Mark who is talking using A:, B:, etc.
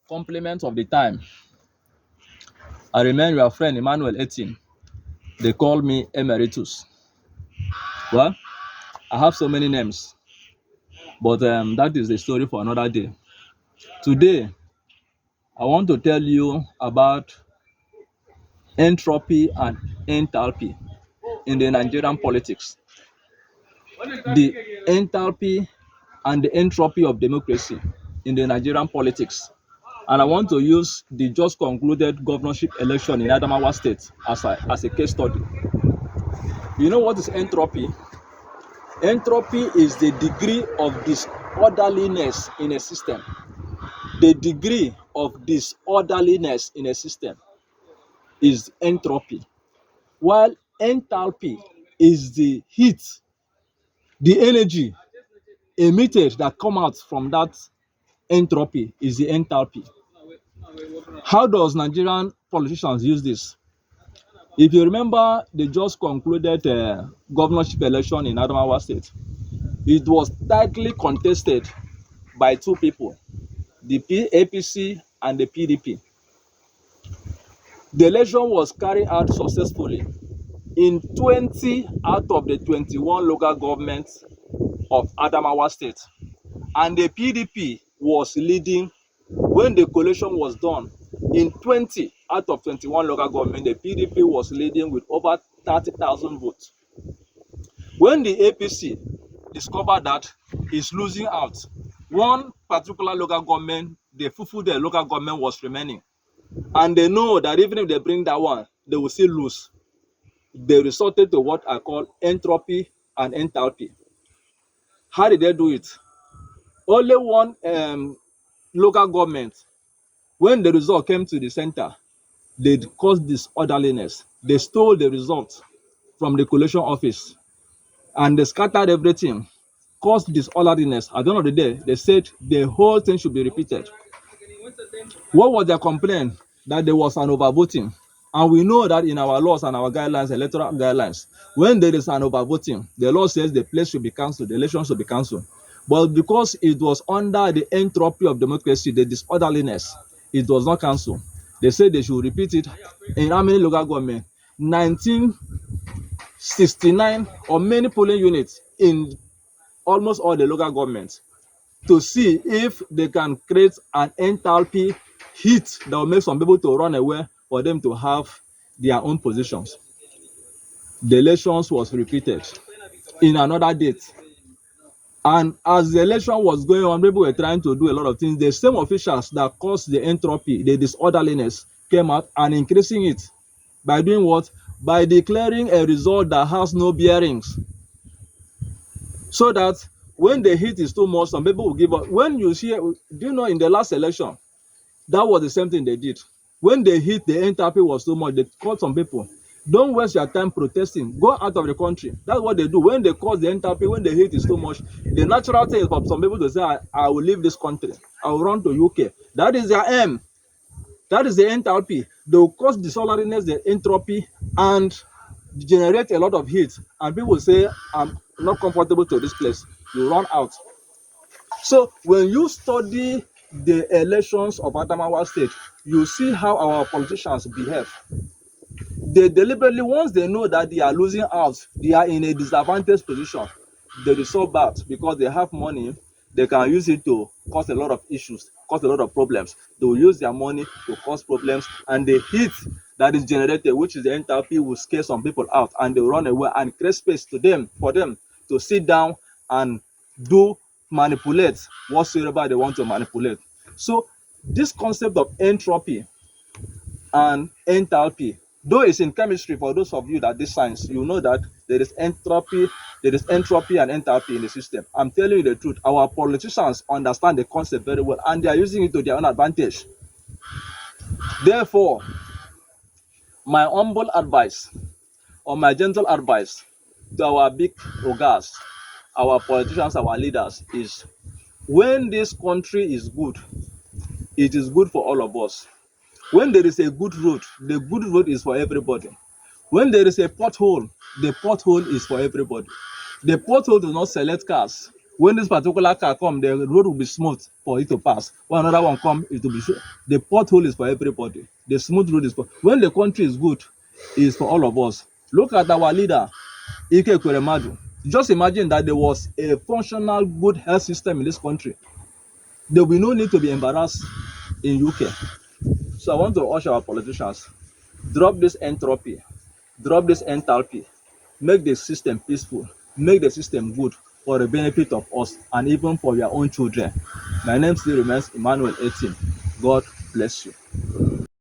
A: Compliments of the time. I remain your friend Emmanuel 18. They call me Emeritus. Well, I have so many names, but that is the story for another day. Today, I want to tell you about entropy and enthalpy in the Nigerian politics. The enthalpy and the entropy of democracy in the Nigerian politics. And I want to use the just concluded governorship election in Adamawa State as a case study. You know what is entropy? Entropy is the degree of disorderliness in a system. The degree of disorderliness in a system is entropy, while enthalpy is the heat, the energy emitted that come out from that entropy is the enthalpy. How does Nigerian politicians use this? If you remember the just concluded governorship election in Adamawa State, it was tightly contested by two people, the APC and the PDP. The election was carried out successfully in 20 out of the 21 local governments of Adamawa State. And the PDP was leading when the collation was done. In 20 out of 21 local government, the PDP was leading with over 30,000 votes. When the APC discovered that it's losing out, one particular local government, the Fufu local government was remaining. And they know that even if they bring that one, they will still lose. They resorted to what I call entropy and enthalpy. How did they do it? Only one local government, when the result came to the center, they caused disorderliness. They stole the result from the collation office and they scattered everything, caused disorderliness. At the end of the day, they said the whole thing should be repeated. What was their complaint? That there was an overvoting. And we know that in our laws and our guidelines, electoral guidelines, when there is an overvoting, the law says the place should be cancelled, the election should be cancelled. But because it was under the entropy of democracy, the disorderliness, it was not cancelled. They said they should repeat it in how many local government? 1969 or many polling units in almost all the local governments to see if they can create an enthalpy heat that will make some people to run away for them to have their own positions. The elections was repeated in another date. And as the election was going on, people were trying to do a lot of things. The same officials that caused the entropy, the disorderliness, came out and increasing it by doing what? By declaring a result that has no bearings. So that when the heat is too much, some people will give up. When you see, do you know in the last election, that was the same thing they did. When the heat, the entropy was too much, they called some people, don't waste your time protesting, go out of the country. That's what they do. When they cause the entropy, when the heat is too much, the natural thing is for some people to say, I will leave this country, I will run to UK. That is their aim. That is the enthalpy. They will cause disorderliness, the entropy, and generate a lot of heat. And people say, I'm not comfortable to this place. You run out. So when you study the elections of Adamawa State, you see how our politicians behave. They deliberately, once they know that they are losing out, they are in a disadvantaged position, they resort back because they have money, they can use it to cause a lot of issues, cause a lot of problems. They will use their money to cause problems, and the heat that is generated, which is the enthalpy, will scare some people out and they will run away and create space to them for them to sit down and manipulate whatsoever they want to manipulate. So this concept of entropy and enthalpy, though it's in chemistry, for those of you that did science, you know that there is entropy and enthalpy in the system. I'm telling you the truth. Our politicians understand the concept very well and they are using it to their own advantage. Therefore, my humble advice or my gentle advice to our big ogas, our politicians, our leaders is, when this country is good, it is good for all of us. When there is a good road, the good road is for everybody. When there is a pothole, the pothole is for everybody. The pothole does not select cars. When this particular car come, the road will be smooth for it to pass. When another one come, it will be sure. The pothole is for everybody. The smooth road is for when the country is good, it's for all of us. Look at our leader, Ike Ekweremadu. Just imagine that there was a functional good health system in this country. There will be no need to be embarrassed in UK. So I want to urge our politicians, drop this entropy, drop this enthalpy, make the system peaceful, make the system good for the benefit of us and even for your own children. My name still remains Emmanuel 18. God bless you.